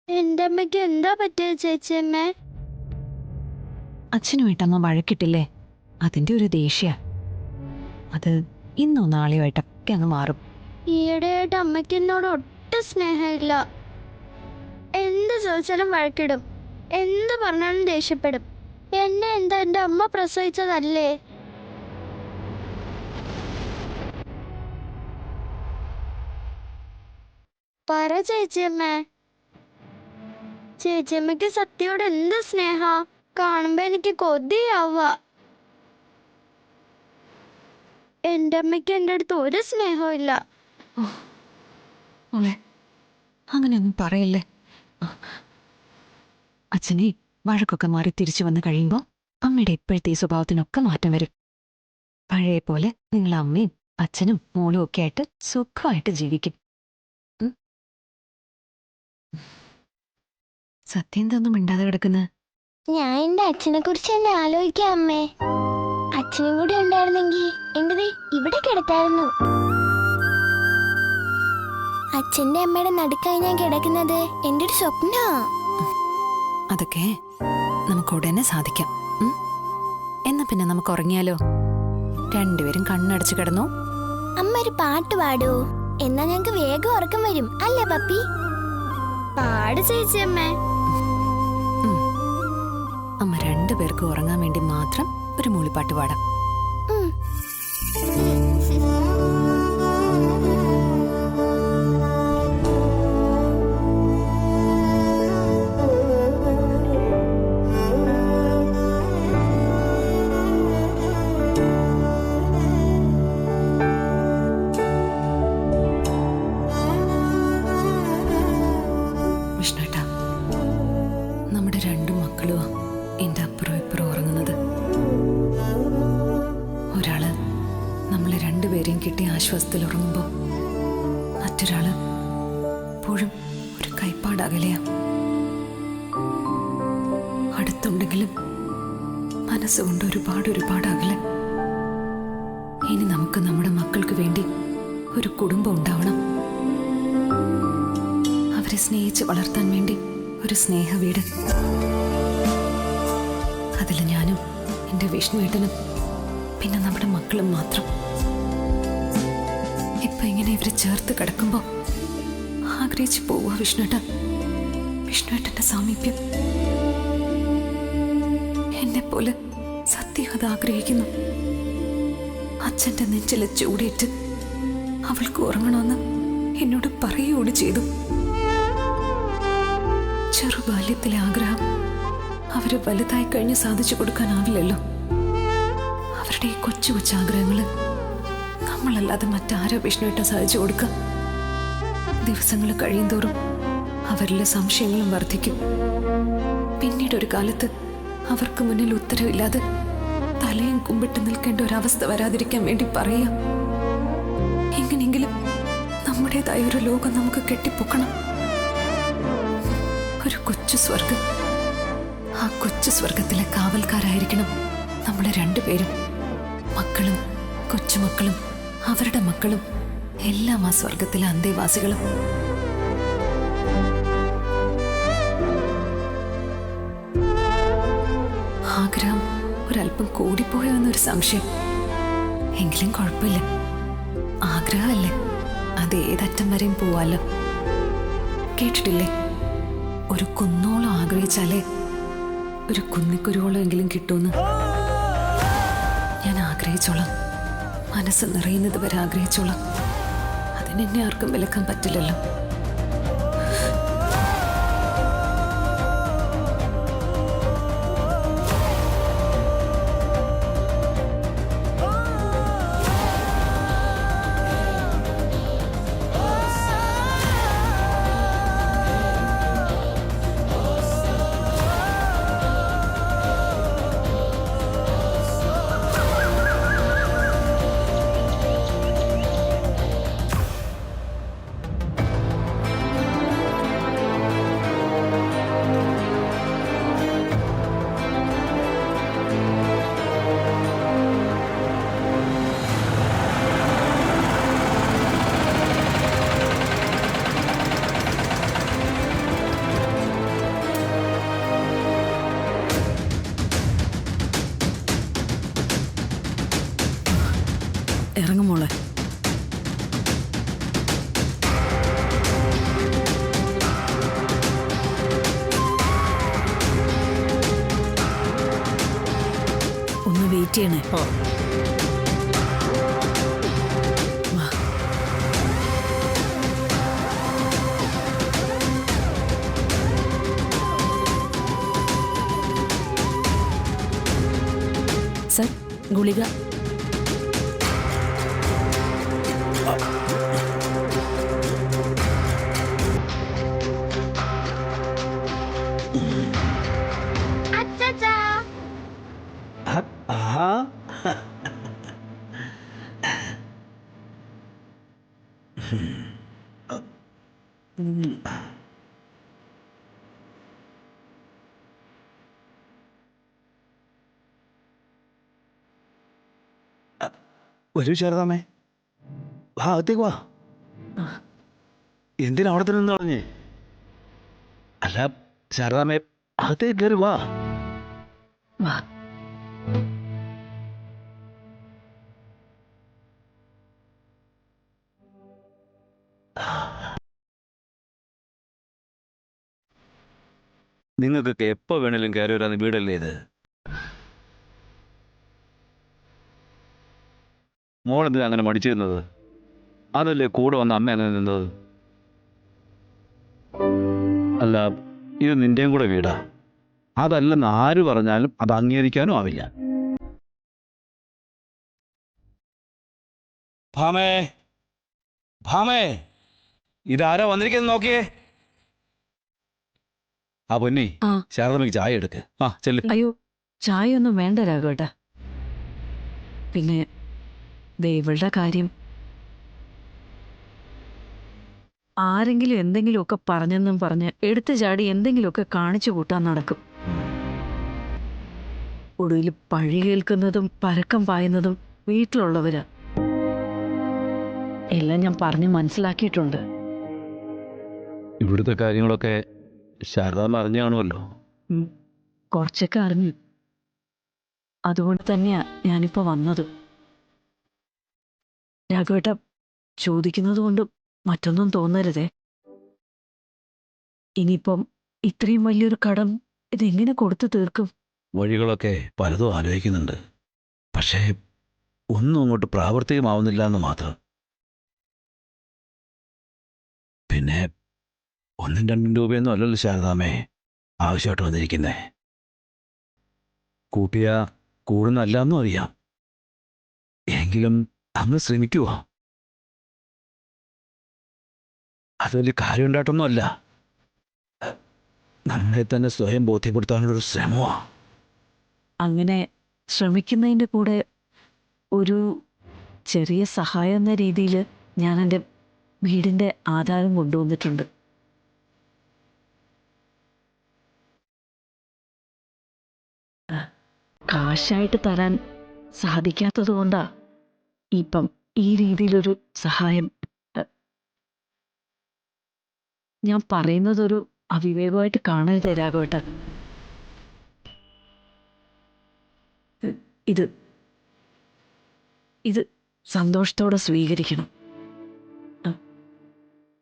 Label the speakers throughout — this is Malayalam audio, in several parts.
Speaker 1: എന്റെ അമ്മയ്ക്ക് എന്താ പറ്റിയത് ചേച്ചിയമ്മേ?
Speaker 2: അച്ഛനുമായിട്ടമ്മ വഴക്കിട്ടില്ലേ, അതിന്റെ ഒരു ദേഷ്യ. അത് ഇന്നോ നാളെയോ ആയിട്ടൊക്കെ അങ്ങ് മാറും.
Speaker 1: ഈയിടെയായിട്ട് അമ്മയ്ക്ക് എന്നോട് ഒട്ടും സ്നേഹമില്ല. എന്ത് ചോദിച്ചാലും വഴക്കിടും, എന്ത് പറഞ്ഞാലും ദേഷ്യപ്പെടും. എന്നെ എന്താ എന്റെ അമ്മ പ്രസവിച്ചതല്ലേ? പറ ചേച്ചിയമ്മേ. ചേച്ചിയമ്മയ്ക്ക് സത്യയോട് എന്ത് സ്നേഹ, കാണുമ്പോ എനിക്ക് കൊതിയാവുക. എന്റെ അമ്മയ്ക്ക് എന്റെ അടുത്ത് ഒരു സ്നേഹവും ഇല്ല.
Speaker 2: മോളെ, അങ്ങനെയൊന്നും പറയല്ലേ. അച്ഛനെ വഴക്കൊക്കെ മാറി തിരിച്ചു വന്ന് കഴിയുമ്പോൾ അമ്മയുടെ ഇപ്പോഴത്തെ ഈ സ്വഭാവത്തിനൊക്കെ മാറ്റം വരും. പഴയ പോലെ നിങ്ങൾ അമ്മയും അച്ഛനും മോളും ഒക്കെ ആയിട്ട് സുഖമായിട്ട് ജീവിക്കും. സത്യം എന്തൊന്നും മിണ്ടാതെ കിടക്കുന്നത്?
Speaker 1: ഞാൻ എന്റെ അച്ഛനെ കുറിച്ച് തന്നെ ആലോചിക്കാം അമ്മേ. അച്ഛനും കൂടി ഉണ്ടായിരുന്നെങ്കിൽ എന്റെ ഇവിടെ കിടത്തായിരുന്നു. അച്ഛന്റെ അമ്മയുടെ നടുക്കായി ഞാൻ കിടക്കുന്നത് എന്റെ ഒരു സ്വപ്നാ.
Speaker 2: അതൊക്കെ നമുക്ക് ഉടനെ സാധിക്കാം. എന്നാ പിന്നെ നമുക്ക് ഉറങ്ങിയാലോ? രണ്ടുപേരും കണ്ണടച്ച് കിടന്നോ.
Speaker 1: അമ്മ ഒരു പാട്ട് പാടൂ, എന്നാ ഞങ്ങക്ക് വേഗം ഉറക്കം വരും അല്ലേ പപ്പി? പാട് ചേച്ചിയമ്മേ.
Speaker 2: അമ്മ രണ്ടുപേർക്കും ഉറങ്ങാൻ വേണ്ടി മാത്രം ഒരു മൂളിപ്പാട്ട് പാടാം. വിഷ്ണുട്ടാ, നമ്മുടെ രണ്ടു മക്കളും എന്റെ അപ്പുറം ഇപ്പുറം ഉറങ്ങുന്നത്. ഒരാള് നമ്മളെ രണ്ടുപേരെയും കിട്ടി ആശ്വാസത്തിൽ ഉറങ്ങുമ്പോ മറ്റൊരാള് എപ്പോഴും ഒരു കൈപ്പാട് അകലെയാ. അടുത്തുണ്ടെങ്കിലും മനസ്സുകൊണ്ട് ഒരുപാട് അകലെ. ഇനി നമുക്ക് നമ്മുടെ മക്കൾക്ക് വേണ്ടി ഒരു കുടുംബം ഉണ്ടാവണം. അവരെ സ്നേഹിച്ച് വളർത്താൻ വേണ്ടി ഒരു സ്നേഹ വീട്. അതിൽ ഞാനും എൻ്റെ വിഷ്ണുവേട്ടനും പിന്നെ നമ്മുടെ മക്കളും മാത്രം. ഇപ്പൊ ഇങ്ങനെ ഇവരെ ചേർത്ത് കിടക്കുമ്പോ ആഗ്രഹിച്ചു പോവുക വിഷ്ണുവേട്ടന്റെ സാമീപ്യം. എന്നെ പോലെ സത്യം അത് ആഗ്രഹിക്കുന്നു. അച്ഛന്റെ നെഞ്ചിലെ ചൂടേറ്റ് അവൾക്ക് ഉറങ്ങണമെന്ന് എന്നോട് പറയുകയോട് ചെയ്തു. ചെറുബാല്യത്തിലെ ആഗ്രഹം അവര് വലുതായി കഴിഞ്ഞ് സാധിച്ചു കൊടുക്കാനാവില്ലല്ലോ. അവരുടെ ഈ കൊച്ചു ആഗ്രഹങ്ങള് നമ്മളല്ലാതെ മറ്റാരോ വിഷ്ണുവേട്ട സാധിച്ചു കൊടുക്കാം. ദിവസങ്ങൾ കഴിയുന്തോറും അവരിലെ സംശയങ്ങളും വർദ്ധിക്കും. പിന്നീട് ഒരു കാലത്ത് അവർക്ക് മുന്നിൽ ഉത്തരവില്ലാതെ തലയും കുമ്പിട്ട് നിൽക്കേണ്ട ഒരവസ്ഥ വരാതിരിക്കാൻ വേണ്ടി പറയാം. എങ്ങനെയെങ്കിലും നമ്മുടേതായ ഒരു ലോകം നമുക്ക് കെട്ടിപ്പൊക്കണം. ഒരു കൊച്ചു സ്വർഗം. ആ കൊച്ചു സ്വർഗത്തിലെ കാവൽക്കാരായിരിക്കണം നമ്മളെ രണ്ടുപേരും. മക്കളും കൊച്ചുമക്കളും അവരുടെ മക്കളും എല്ലാം ആ സ്വർഗത്തിലെ അന്തേവാസികളും. ആഗ്രഹം ഒരല്പം കൂടിപ്പോയോ എന്നൊരു സംശയം. എങ്കിലും കുഴപ്പമില്ല, ആഗ്രഹമല്ലേ, അത് ഏതറ്റം വരെയും പോവാലോ. കേട്ടിട്ടില്ലേ, ഒരു കുന്നോളം ആഗ്രഹിച്ചാലേ ഒരു കുന്നിക്കുരുവോളം എങ്കിലും കിട്ടുമെന്ന്. ഞാൻ ആഗ്രഹിച്ചോളാം, മനസ്സ് നിറയുന്നത് വരെ ആഗ്രഹിച്ചോളാം. അതിനെന്നെ ആർക്കും വിലക്കാൻ പറ്റില്ലല്ലോ.
Speaker 3: വെയിറ്റ് ചെയ്യണേ. വാ. സർ, ഗുളിക.
Speaker 4: വരൂ ശാരദാമ്മേ, വാ അകത്തേക്ക് വാ. എന്തിനാ അവിടെ തന്നെ നിന്ന് കളഞ്ഞേ? അല്ല ശാരദാമ്മേ, അകത്തേക്ക് കയറി വാ.
Speaker 3: വാ.
Speaker 4: നിങ്ങൾക്കൊക്കെ എപ്പോ വേണേലും കയറി വരാന്ന് വീടല്ലേ ഇത്? മോളെന്തിനാ അങ്ങനെ മടിച്ചിരുന്നത്? അതല്ലേ കൂടെ വന്ന അമ്മ അങ്ങനെ നിന്നത്? അല്ല, ഇത് നിന്റെയും കൂടെ വീടാ. അതല്ലെന്ന് ആര് പറഞ്ഞാലും അത് അംഗീകരിക്കാനും ആവില്ല. ഭാമേ, ഭാമേ, ഇതാരാ വന്നിരിക്കുന്നത് നോക്കിയേ. ആ പൊന്നി,
Speaker 3: ആ.
Speaker 4: ശാരദമ്മയ്ക്ക് ചായ എടുക്ക്. ആ ചെല്ലു.
Speaker 3: അയ്യോ, ചായ ഒന്നും വേണ്ട രാഘവേട്ടാ. പിന്നെ ഇവളുടെ കാര്യം, ആരെങ്കിലും എന്തെങ്കിലുമൊക്കെ പറഞ്ഞെന്നും പറഞ്ഞ് എടുത്തു ചാടി എന്തെങ്കിലുമൊക്കെ കാണിച്ചു കൂട്ടാൻ നടക്കും. ഒടുവിൽ പഴി കേൾക്കുന്നതും പരക്കം പായുന്നതും വീട്ടിലുള്ളവരാ. എല്ലാം ഞാൻ പറഞ്ഞ് മനസ്സിലാക്കിയിട്ടുണ്ട്.
Speaker 4: ഇവിടുത്തെ കാര്യങ്ങളൊക്കെ ശാരദാമ്മ അറിഞ്ഞു കാണുമല്ലോ.
Speaker 3: കുറച്ചൊക്കെ അറിഞ്ഞു. അതുകൊണ്ട് തന്നെയാ ഞാനിപ്പോ വന്നത്. രാഘവേട്ട, ചോദിക്കുന്നത് കൊണ്ട് മറ്റൊന്നും തോന്നരുതേ. ഇനിയിപ്പം ഇത്രയും വലിയൊരു കടം ഇതെങ്ങനെ കൊടുത്തു തീർക്കും?
Speaker 4: വഴികളൊക്കെ പലതും ആലോചിക്കുന്നുണ്ട്. പക്ഷേ ഒന്നും അങ്ങോട്ട് പ്രാവർത്തികമാവുന്നില്ല എന്ന് മാത്രം. പിന്നെ 1-2 രൂപയൊന്നും അല്ലല്ലോ ശാരദാമ്മേ ആവശ്യമായിട്ട് വന്നിരിക്കുന്നേ. കൂട്ടിയ കൂടുന്നല്ല എന്നും അറിയാം. എങ്കിലും അന്ന് ശ്രമിക്കുവോ? അത് വലിയ കാര്യമുണ്ടായിട്ടൊന്നും അല്ല. നമ്മളെ തന്നെ സ്വയം ബോധ്യപ്പെടുത്താനുള്ളൊരു ശ്രമമാണ്.
Speaker 3: അങ്ങനെ ശ്രമിക്കുന്നതിൻ്റെ കൂടെ ഒരു ചെറിയ സഹായം എന്ന രീതിയിൽ ഞാൻ എൻ്റെ വീടിൻ്റെ ആധാരം കൊണ്ടുവന്നിട്ടുണ്ട്. കാശായിട്ട് തരാൻ സാധിക്കാത്തത് കൊണ്ടാ ഇപ്പം ഈ രീതിയിലൊരു സഹായം. ഞാൻ പറയുന്നതൊരു അവിവേകമായിട്ട് കാണരുത് രാഘവേട്ട. ഇത് സന്തോഷത്തോടെ സ്വീകരിക്കണം.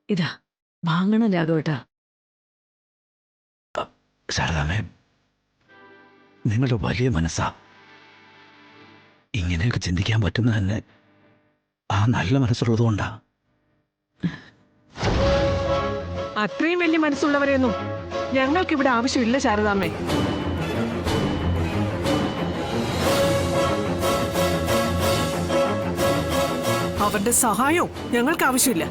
Speaker 3: ഇതാ വാങ്ങണം രാഘവേട്ട.
Speaker 4: ശാരദാമ്മേ, നിങ്ങളുടെ വലിയ മനസ്സാ. ഇങ്ങനെയൊക്കെ ചിന്തിക്കാൻ പറ്റുന്നത് തന്നെ ആ നല്ല മനസ്സുള്ളതുകൊണ്ടാ.
Speaker 5: അത്രയും വലിയ മനസ്സുള്ളവരെയൊന്നും ഞങ്ങൾക്കിവിടെ ആവശ്യമില്ല ശാരദാമ്മേ. അവരുടെ സഹായവും ഞങ്ങൾക്ക് ആവശ്യമില്ല.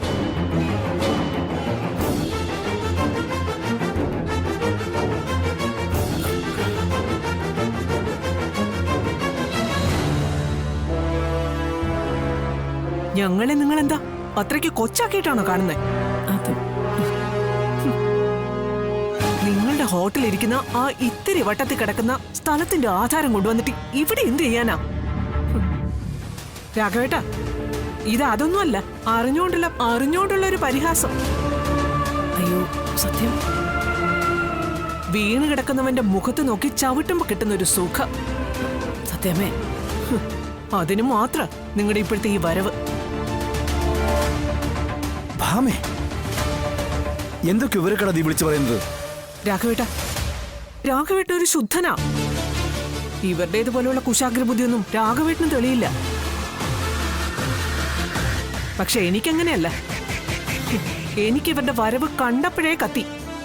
Speaker 5: ഞങ്ങളെ നിങ്ങളെന്താ അത്രയ്ക്ക് കൊച്ചാക്കിയിട്ടാണോ കാണുന്നത്?
Speaker 3: അത്
Speaker 5: നിങ്ങളുടെ ഹോട്ടലിരിക്കുന്ന ആ ഇത്തിരി വട്ടത്തിൽ കിടക്കുന്ന സ്ഥലത്തിന്റെ ആധാരം കൊണ്ടുവന്നിട്ട് ഇവിടെ എന്ത് ചെയ്യാനാ? രാഘവേട്ട, ഇത് അതൊന്നുമല്ല, അറിഞ്ഞോണ്ടുള്ള ഒരു പരിഹാസം.
Speaker 3: അയ്യോ സത്യം.
Speaker 5: വീണ് കിടക്കുന്നവന്റെ മുഖത്ത് നോക്കി ചവിട്ടുമ്പോ കിട്ടുന്ന ഒരു സുഖം.
Speaker 3: സത്യമേ,
Speaker 5: അതിന് മാത്രം നിങ്ങളുടെ ഇപ്പോഴത്തെ ഈ വരവ്.
Speaker 4: ഭാമേ, എന്തൊക്കെ വിവരക്കട നീ വിളിച്ചു പറയുന്നത്?
Speaker 5: രാഘവേട്ട ഒരു ശുദ്ധനാ. ഇവരുടേതുപോലെയുള്ള കുശാഗ്രബുദ്ധിയൊന്നും രാഘവേട്ടനും തെളിയില്ല. പക്ഷെ എനിക്കങ്ങനെയല്ല. എനിക്ക് ഇവരുടെ വരവ് കണ്ടപ്പോഴേ കത്തി,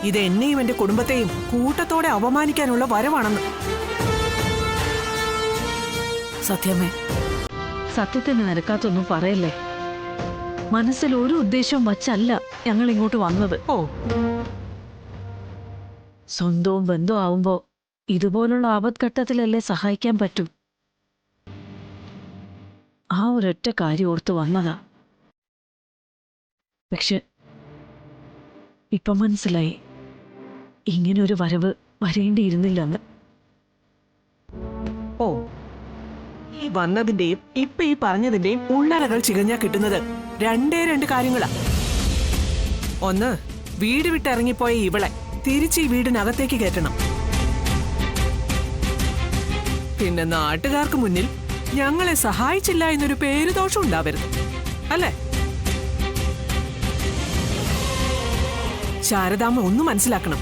Speaker 5: ഇത് എന്നെയും എന്റെ കുടുംബത്തെയും കൂട്ടത്തോടെ അപമാനിക്കാനുള്ള വരവാണെന്ന്.
Speaker 3: സത്യമേ, സത്യത്തിന് നിരക്കാത്തൊന്നും പറയല്ലേ. മനസ്സിൽ ഒരു ഉദ്ദേശവും വച്ചല്ല ഞങ്ങൾ ഇങ്ങോട്ട് വന്നത്.
Speaker 5: ഓ,
Speaker 3: സ്വന്തവും ബന്ധവും ആവുമ്പോ ഇതുപോലുള്ള ആപത്ഘട്ടത്തിലല്ലേ സഹായിക്കാൻ പറ്റൂ. ആ ഒരൊറ്റ കാര്യം ഓർത്ത് വന്നതാ. പക്ഷെ ഇപ്പം മനസ്സിലായി, ഇങ്ങനൊരു വരവ് വരേണ്ടിയിരുന്നില്ലെന്ന്.
Speaker 5: ഓ, ഈ വന്നതിന്റെയും ഇപ്പൊ ഈ പറഞ്ഞതിന്റെയും ഉള്ളറകൾ ചികഞ്ഞാ കിട്ടുന്നത് രണ്ട് കാര്യങ്ങളാ. ഒന്ന്, വീട് വിട്ടിറങ്ങിപ്പോയ ഇവളെ തിരിച്ച് ഈ വീടിനകത്തേക്ക് കയറ്റണം. പിന്നെ നാട്ടുകാർക്ക് മുന്നിൽ ഞങ്ങളെ സഹായിച്ചില്ല എന്നൊരു പേരുദോഷം ഉണ്ടാവരുത്, അല്ലേ? ശാരദാമ്മ ഒന്നും മനസ്സിലാക്കണം.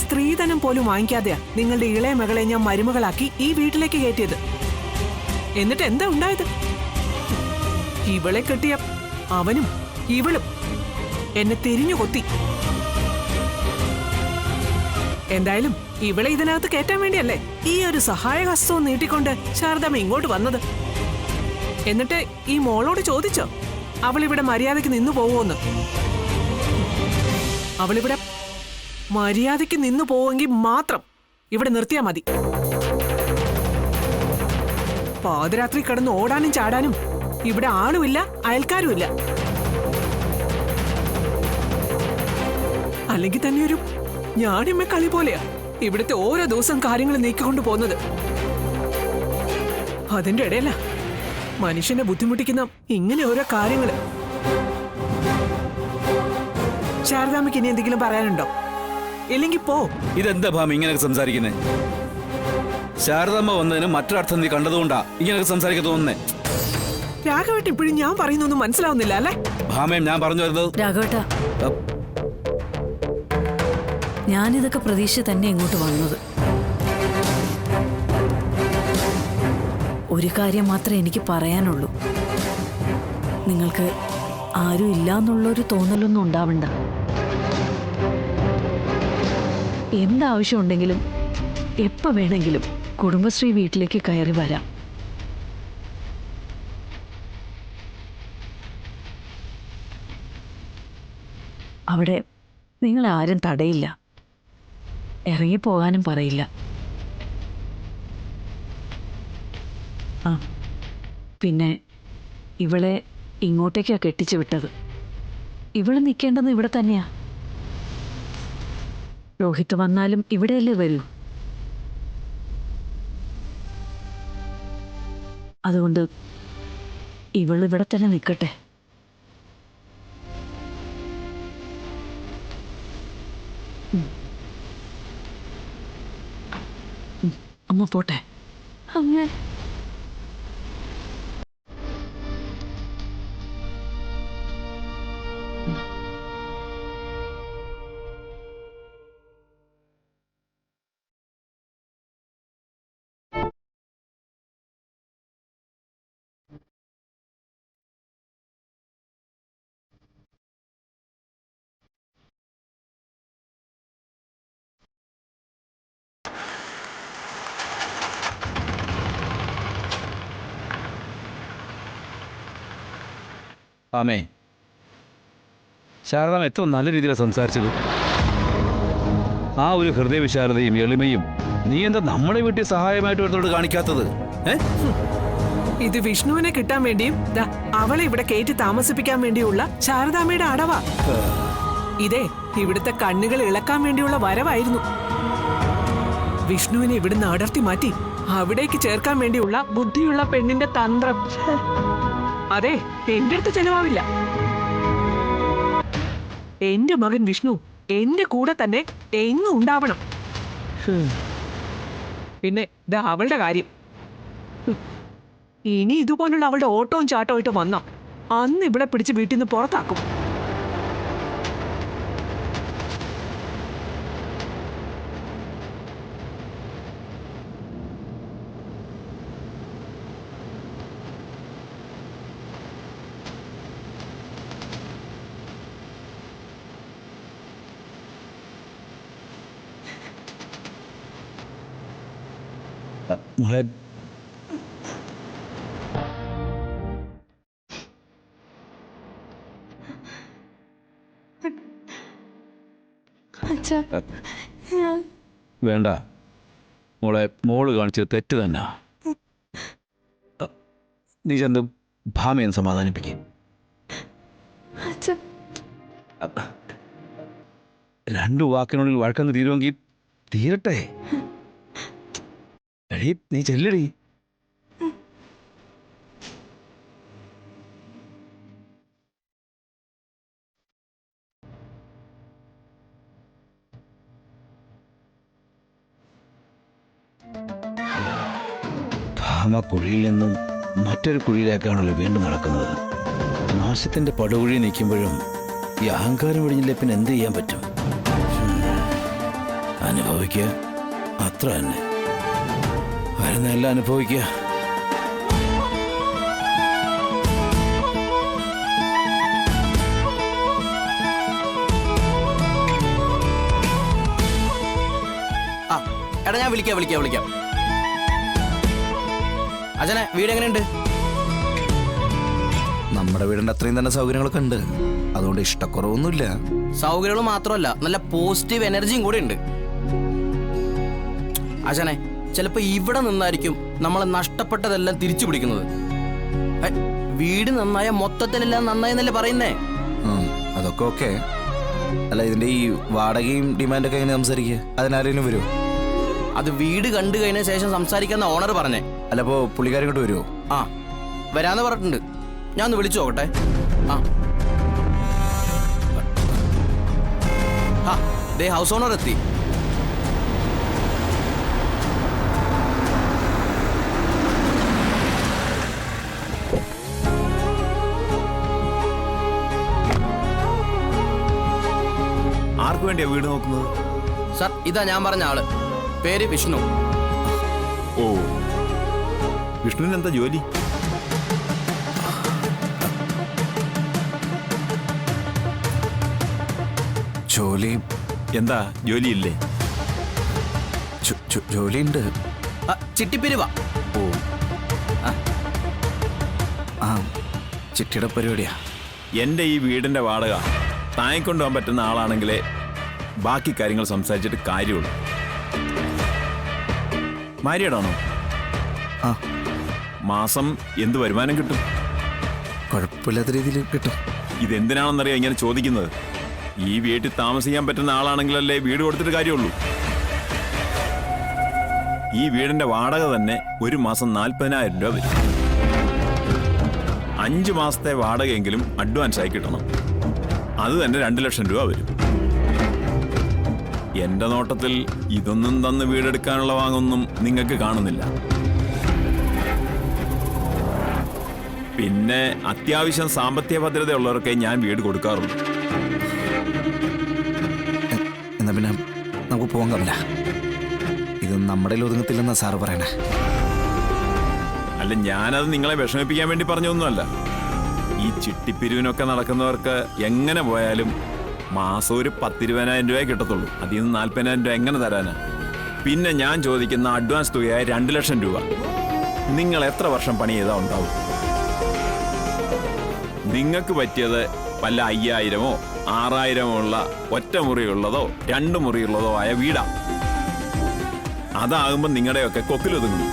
Speaker 5: സ്ത്രീധനം പോലും വാങ്ങിക്കാതെയാ നിങ്ങളുടെ ഇളയ മകളെ ഞാൻ മരുമകളാക്കി ഈ വീട്ടിലേക്ക് കയറ്റിയത്. എന്നിട്ട് എന്താ ഉണ്ടായത്? ഇവളെ കെട്ടിയ അവനും ഇവളും എന്നെ തിരിഞ്ഞു കൊത്തി. എന്തായാലും ഇവളെ ഇതിനകത്ത് കയറ്റാൻ വേണ്ടിയല്ലേ ഈ ഒരു സഹായഹസ്തവും നീട്ടിക്കൊണ്ട് ശാരദാമ്മ ഇങ്ങോട്ട് വന്നത്. എന്നിട്ട് ഈ മോളോട് ചോദിച്ചോ അവളിവിടെ മര്യാദയ്ക്ക് നിന്നു പോവുമെന്ന്? അവളിവിടെ മര്യാദയ്ക്ക് നിന്നു പോവെങ്കിൽ മാത്രം ഇവിടെ നിർത്തിയാ മതി. പാതിരാത്രി കിടന്ന് ഓടാനും ചാടാനും ഇവിടെ ആളുമില്ല, അയൽക്കാരുമില്ല. അല്ലെങ്കിൽ തന്നെ ഒരു ഞാനിമ്മ കളി പോലെയാ ഇവിടുത്തെ ഓരോ ദിവസം കാര്യങ്ങൾ നീക്കിക്കൊണ്ടു പോകുന്നത്. അതിന്റെ ഇടയില മനുഷ്യനെ ബുദ്ധിമുട്ടിക്കുന്ന ഇങ്ങനെ ഓരോ കാര്യങ്ങള്. ശാരദാമ്മയ്ക്ക് ഇനി എന്തെങ്കിലും പറയാനുണ്ടോ? ഇല്ലെങ്കിൽ പോ.
Speaker 4: ഇതെന്താ ഭാമ ഇങ്ങനെയൊക്കെ സംസാരിക്കുന്നേ? ശാരദാമ്മ വന്നതിന് മറ്റൊരർത്ഥം നീ കണ്ടതുകൊണ്ടാ ഇങ്ങനെയൊക്കെ സംസാരിക്കാൻ തോന്നുന്നേ.
Speaker 5: രാഘവേട്ട ഇപ്പോഴും ഞാൻ പറയുന്നൊന്നും മനസ്സിലാവുന്നില്ല അല്ലേ?
Speaker 4: ഭാമയും ഞാൻ പറഞ്ഞു വരുന്നത്.
Speaker 3: രാഘവേട്ട, ഞാനിതൊക്കെ പ്രതീക്ഷ തന്നെ ഇങ്ങോട്ട് വന്നത്. ഒരു കാര്യം മാത്രമേ എനിക്ക് പറയാനുള്ളൂ. നിങ്ങൾക്ക് ആരും ഇല്ല എന്നുള്ളൊരു തോന്നലൊന്നും ഉണ്ടാവണ്ട. എന്താവശ്യമുണ്ടെങ്കിലും എപ്പോൾ വേണമെങ്കിലും കുടുംബശ്രീ വീട്ടിലേക്ക് കയറി വരാം. അവിടെ നിങ്ങളെ ആരും തടയില്ല, ഇറങ്ങിപ്പോകാനും പറയില്ല. ആ, പിന്നെ ഇവളെ ഇങ്ങോട്ടേക്കാണ് കെട്ടിച്ചു വിട്ടത്. ഇവള് നിൽക്കേണ്ടത് ഇവിടെ തന്നെയാ. രോഹിത് വന്നാലും ഇവിടെയല്ലേ വരൂ. അതുകൊണ്ട് ഇവളിവിടെ തന്നെ നിൽക്കട്ടെ. അമ്മ പോട്ടെ.
Speaker 1: അമ്മ,
Speaker 4: ഭാമേ, ശാരദാമ്മ എത്ര നല്ല രീതിയിലാണ് സംസാരിച്ചത്. ആ ഒരു ഹൃദയവിശാലതയും എളിമയും നീ എന്താ നമ്മുടെ വീട്ടിൽ സഹായമായിട്ട് വരുന്നോട് കാണിക്കാത്തത്?
Speaker 5: ഇത് വിഷ്ണുവിനെ കിട്ടാൻ വേണ്ടിയും അവളെ ഇവിടെ കയറ്റി താമസിപ്പിക്കാൻ വേണ്ടിയുള്ള ശാരദാമ്മയുടെ അടവാ. ഇതേ ഇവിടുത്തെ കണ്ണുകൾ ഇളക്കാൻ വേണ്ടിയുള്ള വരവായിരുന്നു. വിഷ്ണുവിനെ ഇവിടുന്ന് അടർത്തി മാറ്റി അവിടേക്ക് ചേർക്കാൻ വേണ്ടിയുള്ള ബുദ്ധിയുള്ള പെണ്ണിന്റെ തന്ത്രം. അതെ, എന്റെ അടുത്ത് ചെലവാവില്ല. എന്റെ മകൻ വിഷ്ണു എന്റെ കൂടെ തന്നെ എങ്ങും ഉണ്ടാവണം. പിന്നെ അവളുടെ കാര്യം, ഇനി ഇതുപോലുള്ള അവളുടെ ഓട്ടവും ചാട്ടവും ആയിട്ട് വന്നാ അന്ന് ഇവിടെ പിടിച്ച് വീട്ടിൽ നിന്ന് പുറത്താക്കും.
Speaker 4: മോളെ
Speaker 1: അച്ഛാ ഞാൻ
Speaker 4: വേണ്ട മോളെ, മോള് കാണിച്ചത് തെറ്റ് തന്നെ. നീ ചെന്ന് ഭാമയെ സമാധാനിപ്പിക്കും.
Speaker 1: അച്ഛാ
Speaker 4: രണ്ടു വാക്കിനുള്ളിൽ വഴക്കങ്ങ് തീരുമെങ്കിൽ തീരട്ടെ. എടീ, നീ ചെല്ലടി. ഭാമ കുഴിയിൽ നിന്നും മറ്റൊരു കുഴിയിലേക്കാണല്ലോ വീണ്ടും നടക്കുന്നത്. നാശത്തിന്റെ പടുകുഴി നിൽക്കുമ്പോഴും ഈ അഹങ്കാരം ഒഴിഞ്ഞില്ലേ പിന്നെ എന്ത് ചെയ്യാൻ പറ്റും? അനുഭവിക്കുക, അത്ര തന്നെ. വരുന്നെല്ലാം അനുഭവിക്കുക.
Speaker 6: ആ എടാ, ഞാൻ വിളിക്കാം. അച്ഛനെ, വീട് എങ്ങനെയുണ്ട്?
Speaker 7: നമ്മുടെ വീടിന്റെ അത്രയും തന്നെ സൗകര്യങ്ങളൊക്കെ ഉണ്ട്. അതുകൊണ്ട് ഇഷ്ടക്കുറവൊന്നുമില്ല.
Speaker 6: സൗകര്യങ്ങൾ മാത്രമല്ല, നല്ല പോസിറ്റീവ് എനർജിയും കൂടെ ഉണ്ട്. അച്ഛനെ, ചിലപ്പോ ഇവിടെ നിന്നായിരിക്കും നമ്മൾ നഷ്ടപ്പെട്ടതെല്ലാം തിരിച്ചു പിടിക്കുന്നത്. വീട് നന്നായ മൊത്തത്തിലെല്ലാം നന്നായെന്നല്ലേ പറയുന്നേ?
Speaker 7: അതൊക്കെ ഓക്കെ. അല്ല, ഇതിന്റെ ഈ വാടകയും ഡിമാൻഡൊക്കെ എങ്ങനെ സംസാരിക്കുക? അതിനാരേലും വരുമോ?
Speaker 6: അത് വീട് കണ്ടു കഴിഞ്ഞ ശേഷം സംസാരിക്കുന്ന ഓണർ പറഞ്ഞേ.
Speaker 7: അല്ല, അപ്പോ പുള്ളിക്കാരും ഇങ്ങോട്ട് വരുമോ?
Speaker 6: ആ, വരാന്ന് പറഞ്ഞിട്ടുണ്ട്. ഞാൻ ഒന്ന് വിളിച്ചു നോക്കട്ടെ. ദേ ഹൗസ് ഓണർ എത്തി.
Speaker 7: ആർക്ക് വേണ്ടിയാ വീട് നോക്കുന്നത്?
Speaker 6: സർ, ഇതാ ഞാൻ പറഞ്ഞ ആള്. പേര് വിഷ്ണു.
Speaker 7: ഓ, വിഷ്ണുവിന് എന്താ ജോലി? ജോലി എന്താ? ജോലിയില്ലേ? ജോലിയുണ്ട്.
Speaker 6: ചിട്ടിപ്പിരിവാ.
Speaker 7: ഓ, ആ, ചിട്ടിയുടെ പരിപാടിയാ.
Speaker 8: എൻ്റെ ഈ വീടിൻ്റെ വാടക താങ്ങിക്കൊണ്ടുപോകാൻ പറ്റുന്ന ആളാണെങ്കിലേ ബാക്കി കാര്യങ്ങൾ സംസാരിച്ചിട്ട് കാര്യമുള്ളൂ. മാരീഡാണോ?
Speaker 7: ആ.
Speaker 8: മാസം എന്ത് വരുമാനം കിട്ടും?
Speaker 7: കുഴപ്പമില്ലാത്ത രീതിയിൽ കിട്ടും.
Speaker 8: ഇതെന്തിനാണെന്നറിയാം ഇങ്ങനെ ചോദിക്കുന്നത്. ഈ വീട്ടിൽ താമസിക്കാൻ പറ്റുന്ന ആളാണെങ്കിലല്ലേ വീട് കൊടുത്തിട്ട് കാര്യമുള്ളൂ. ഈ വീടിൻ്റെ വാടക തന്നെ ഒരു മാസം 40,000 രൂപ വരും. 5 മാസത്തെ വാടകയെങ്കിലും അഡ്വാൻസ് ആയി കിട്ടണം. അത് തന്നെ 2 ലക്ഷം രൂപ വരും. എൻ്റെ നോട്ടത്തിൽ ഇതൊന്നും തന്ന് വീടെടുക്കാനുള്ള വാങ്ങൊന്നും നിങ്ങൾക്ക് കാണുന്നില്ല. പിന്നെ അത്യാവശ്യം സാമ്പത്തിക ഭദ്രതയുള്ളവർക്കേ ഞാൻ വീട് കൊടുക്കാറുള്ളൂ.
Speaker 7: എന്നാ പിന്നെ നമുക്ക് പോകാൻ കഴിയില്ല. ഇത് നമ്മുടെ ഒതുങ്ങത്തില്ലെന്നാ സാറ് പറയണേ.
Speaker 8: അല്ല, ഞാനത് നിങ്ങളെ വിഷമിപ്പിക്കാൻ വേണ്ടി പറഞ്ഞൊന്നുമല്ല. ഈ ചിട്ടിപ്പിരിവിനൊക്കെ നടക്കുന്നവർക്ക് എങ്ങനെ പോയാലും മാസം ഒരു 10-20,000 രൂപയെ കിട്ടത്തുള്ളൂ. അതിൽ നിന്ന് 40,000 രൂപ എങ്ങനെ തരാനാ? പിന്നെ ഞാൻ ചോദിക്കുന്ന അഡ്വാൻസ് തുകയായ 2 ലക്ഷം രൂപ നിങ്ങൾ എത്ര വർഷം പണി ചെയ്താൽ ഉണ്ടാവും? നിങ്ങൾക്ക് പറ്റിയത് വല്ല 5,000-ഓ 6,000-ഓ ഉള്ള ഒറ്റ മുറിയുള്ളതോ 2 മുറിയുള്ളതോ ആയ വീടാ. അതാകുമ്പോൾ നിങ്ങളുടെയൊക്കെ കൊക്കിലൊതുങ്ങുന്നു.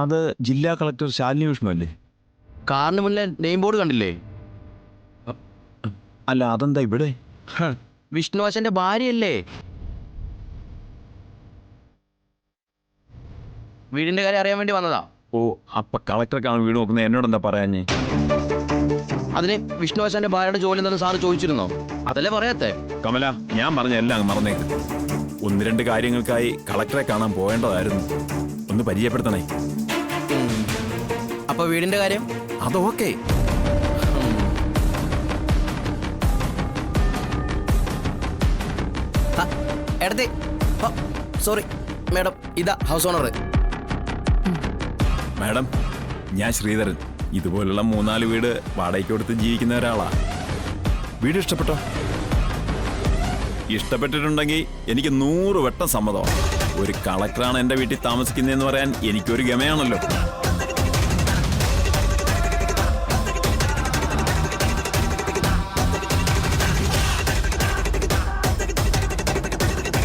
Speaker 9: അത് ജില്ലാ കളക്ടർ ശാലിനി വിഷ്ണു അല്ലേ?
Speaker 6: കാറിന് മുന്നിലെ നെയിം ബോർഡ് കണ്ടില്ലേ?
Speaker 9: അല്ല, അതെന്താ ഇവിടെ?
Speaker 6: വിഷ്ണു അച്ഛൻ്റെ ഭാര്യയല്ലേ? വീടിന്റെ കാര്യം അറിയാൻ വേണ്ടി വന്നതാ.
Speaker 8: ഓ, അപ്പൊ കളക്ടർക്കാണ് വീട് നോക്കുന്നത്. എന്നോട് എന്താ പറയാഞ്ഞേ?
Speaker 6: അതിന് വിഷ്ണുവാശാന്റെ ഭാര്യയുടെ ജോലി എന്തെന്ന് സാറ് ചോദിച്ചിരുന്നോ? അതല്ലേ പറയാത്തെ?
Speaker 8: കമല, ഞാൻ പറഞ്ഞ എല്ലാം അങ്ങ് മറന്നേക്ക്. 1-2 കാര്യങ്ങൾക്കായി കളക്ടറെ കാണാൻ പോകേണ്ടതായിരുന്നു. ഒന്ന് പരിചയപ്പെടുത്തണേ.
Speaker 6: അപ്പൊ വീടിന്റെ കാര്യം
Speaker 8: അതൊക്കെ
Speaker 6: എടുത്തേ. സോറി മാഡം, ഇതാ ഹൗസ് ഓണർ.
Speaker 8: മാഡം, ഞാൻ ശ്രീധരൻ. ഇതുപോലുള്ള 3-4 വീട് വാടകയ്ക്ക് കൊടുത്ത് ജീവിക്കുന്ന ഒരാളാ. വീട് ഇഷ്ടപ്പെട്ടോ? ഇഷ്ടപ്പെട്ടിട്ടുണ്ടെങ്കിൽ എനിക്ക് 100 വട്ടം സമ്മതമാണ്. ഒരു കളക്ടറാണ് എൻ്റെ വീട്ടിൽ താമസിക്കുന്നതെന്ന് പറയാൻ എനിക്കൊരു ഗമയാണല്ലോ.